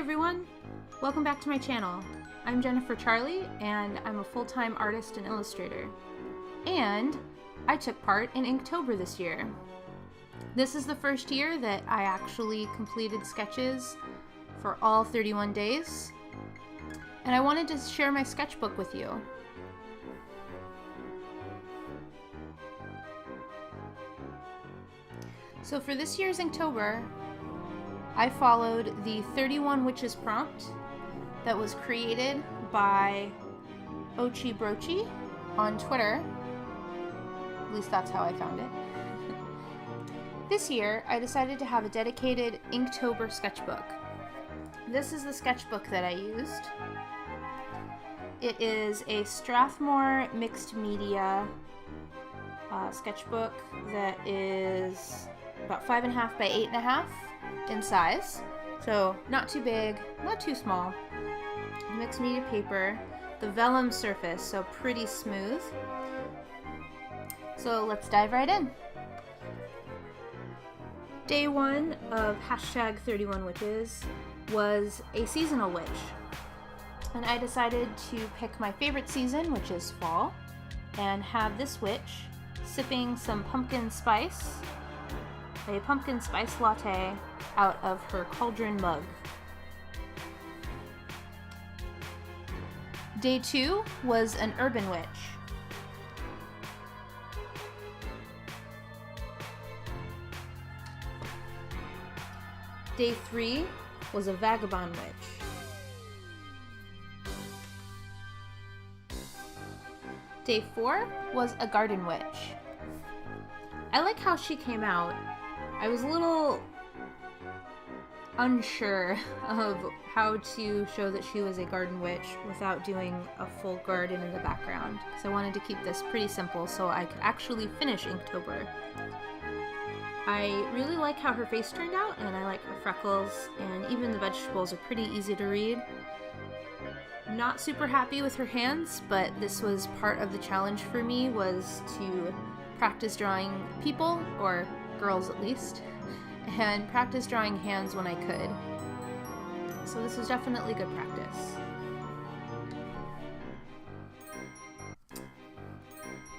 everyone! Welcome back to my channel. I'm Jennifer Charlee, and I'm a full-time artist and illustrator. And I took part in Inktober this year. This is the first year that I actually completed sketches for all 31 days. And I wanted to share my sketchbook with you. So for this year's Inktober, I followed the 31 Witches prompt that was created by Ochi Brochi on Twitter. At least that's how I found it. This year, I decided to have a dedicated Inktober sketchbook. This is the sketchbook that I used. It is a Strathmore mixed media sketchbook that is about 5.5 by 8.5 in size. So not too big, not too small. Mixed media paper, the vellum surface, so pretty smooth. So let's dive right in. Day one of hashtag 31 Witches was a seasonal witch. And I decided to pick my favorite season, which is fall, and have this witch sipping some pumpkin spice, a pumpkin spice latte out of her cauldron mug. Day two was an urban witch. Day three was a vagabond witch. Day four was a garden witch. I like how she came out. I was a little unsure of how to show that she was a garden witch without doing a full garden in the background, because I wanted to keep this pretty simple so I could actually finish Inktober. I really like how her face turned out, and I like her freckles, and even the vegetables are pretty easy to read. Not super happy with her hands, but this was part of the challenge for me, was to practice drawing people, or girls at least, and practice drawing hands when I could. So this was definitely good practice.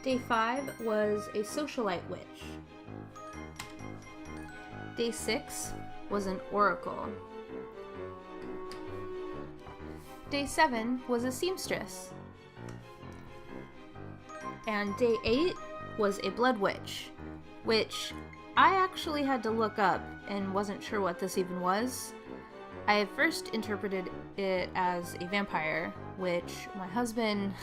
Day 5 was a socialite witch. Day 6 was an oracle. Day 7 was a seamstress. And day 8 was a blood witch, which I actually had to look up and wasn't sure what this even was. I had first interpreted it as a vampire, which my husband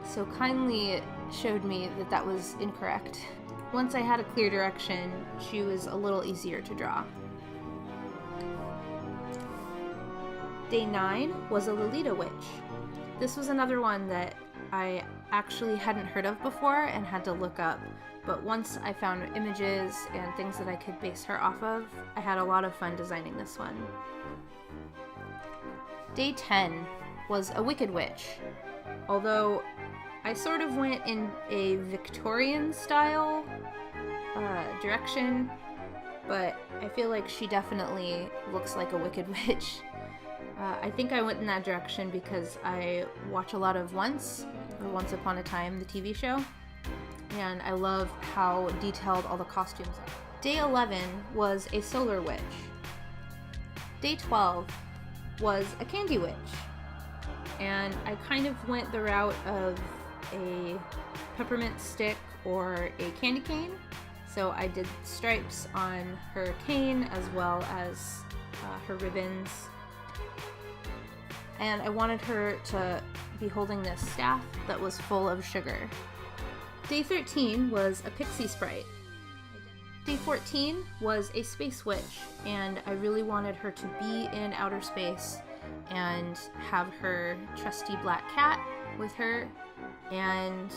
so kindly showed me that that was incorrect. Once I had a clear direction, she was a little easier to draw. Day 9 was a Lolita witch. This was another one that I actually hadn't heard of before and had to look up. But once I found images and things that I could base her off of, I had a lot of fun designing this one. Day 10 was a Wicked Witch. Although I sort of went in a Victorian style direction, but I feel like she definitely looks like a Wicked Witch. I think I went in that direction because I watch a lot of Once Upon a Time, the TV show, and I love how detailed all the costumes are. Day 11 was a solar witch. Day 12 was a candy witch, and I kind of went the route of a peppermint stick or a candy cane, so I did stripes on her cane as well as her ribbons. And I wanted her to be holding this staff that was full of sugar. Day 13 was a pixie sprite. Day 14 was a space witch, and I really wanted her to be in outer space and have her trusty black cat with her and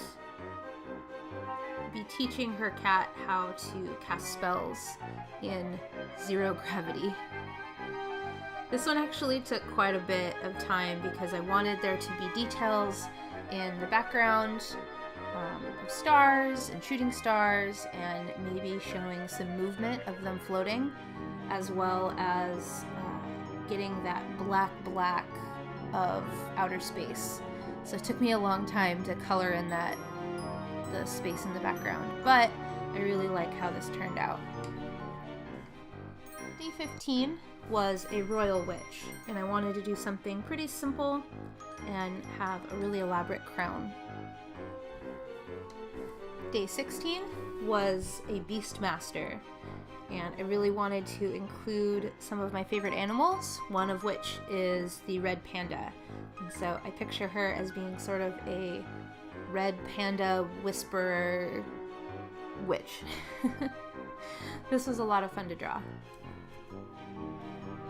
be teaching her cat how to cast spells in zero gravity. This one actually took quite a bit of time because I wanted there to be details in the background of stars and shooting stars, and maybe showing some movement of them floating, as well as getting that black of outer space. So it took me a long time to color in the space in the background, but I really like how this turned out. Day 15 was a royal witch, and I wanted to do something pretty simple and have a really elaborate crown. Day 16 was a beastmaster, and I really wanted to include some of my favorite animals, one of which is the red panda. And so I picture her as being sort of a red panda whisperer witch. This was a lot of fun to draw.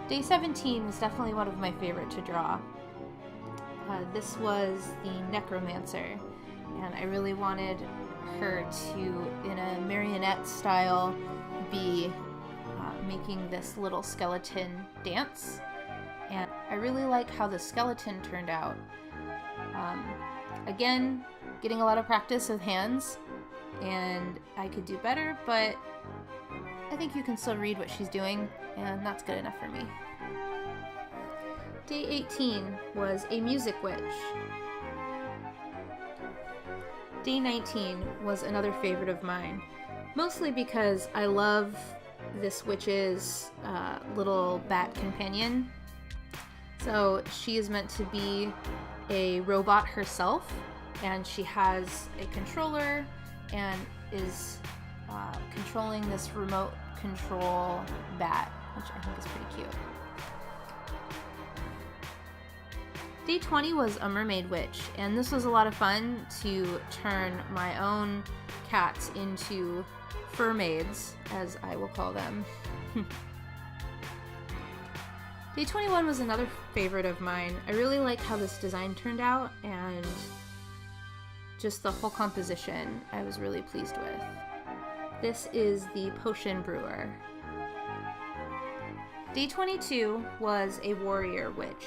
Day 17 was definitely one of my favorite to draw. This was the Necromancer, and I really wanted her to, in a marionette style, be making this little skeleton dance. And I really like how the skeleton turned out. Again, getting a lot of practice with hands, and I could do better, but I think you can still read what she's doing, and that's good enough for me. Day 18 was a music witch. Day 19 was another favorite of mine, mostly because I love this witch's little bat companion. So she is meant to be a robot herself, and she has a controller and is controlling this remote control bat, which I think is pretty cute. Day 20 was a mermaid witch, and this was a lot of fun to turn my own cats into furmaids, as I will call them. Day 21 was another favorite of mine. I really like how this design turned out, and just the whole composition I was really pleased with. This is the Potion Brewer. Day 22 was a warrior witch,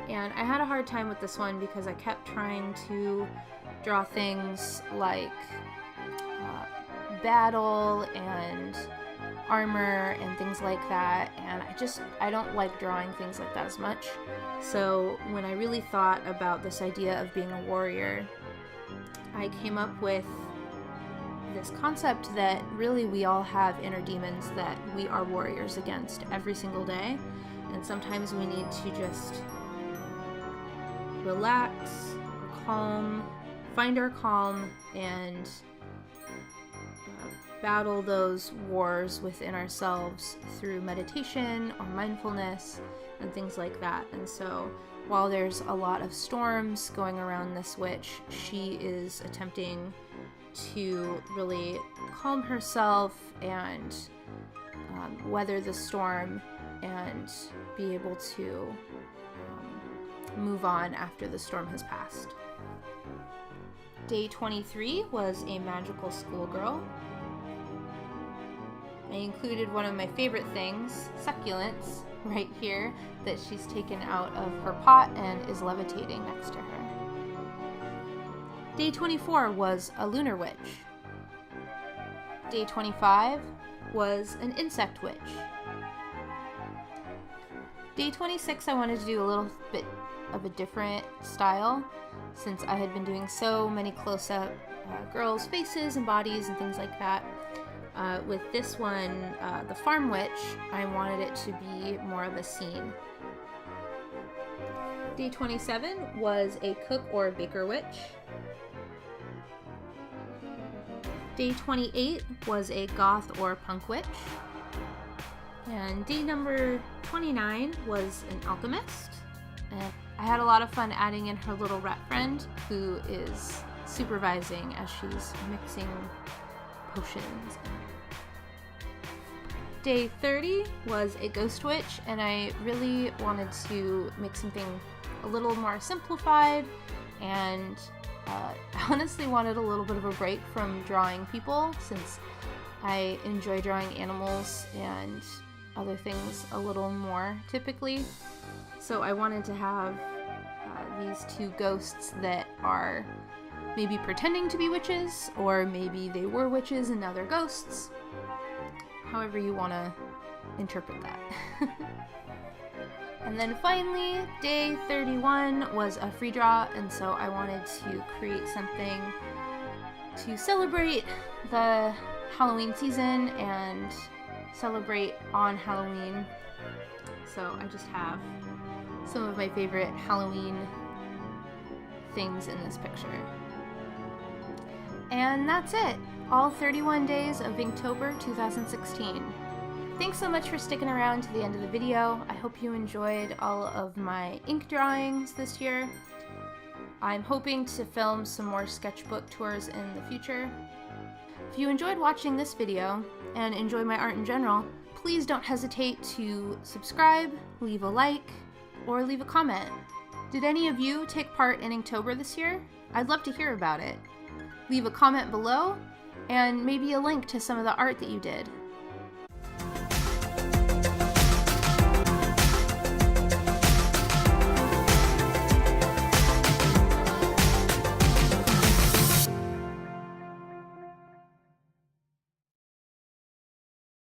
and I had a hard time with this one because I kept trying to draw things like battle and armor and things like that, and I don't like drawing things like that as much. So when I really thought about this idea of being a warrior, I came up with this concept that really we all have inner demons that we are warriors against every single day, and sometimes we need to just relax, calm, find our calm, and battle those wars within ourselves through meditation or mindfulness and things like that. And so while there's a lot of storms going around this witch, she is attempting to really calm herself and weather the storm and be able to move on after the storm has passed. Day 23 was a magical schoolgirl. I included one of my favorite things, succulents, right here that she's taken out of her pot and is levitating next to her. Day 24 was a lunar witch. Day 25 was an insect witch. Day 26 I wanted to do a little bit of a different style since I had been doing so many close-up girls' faces and bodies and things like that. With this one, the farm witch, I wanted it to be more of a scene. Day 27 was a cook or baker witch. Day 28 was a goth or punk witch. And day number 29 was an alchemist. And I had a lot of fun adding in her little rat friend who is supervising as she's mixing potions. Day 30 was a ghost witch, and I really wanted to make something a little more simplified, and I honestly wanted a little bit of a break from drawing people since I enjoy drawing animals and other things a little more typically. So I wanted to have these two ghosts that are maybe pretending to be witches, or maybe they were witches and now they're ghosts. However you want to interpret that. And then finally, day 31 was a free draw, and so I wanted to create something to celebrate the Halloween season and celebrate on Halloween. So I just have some of my favorite Halloween things in this picture. And that's it. All 31 days of Inktober 2016. Thanks so much for sticking around to the end of the video. I hope you enjoyed all of my ink drawings this year. I'm hoping to film some more sketchbook tours in the future. If you enjoyed watching this video and enjoy my art in general, please don't hesitate to subscribe, leave a like, or leave a comment. Did any of you take part in Inktober this year? I'd love to hear about it. Leave a comment below, and maybe a link to some of the art that you did.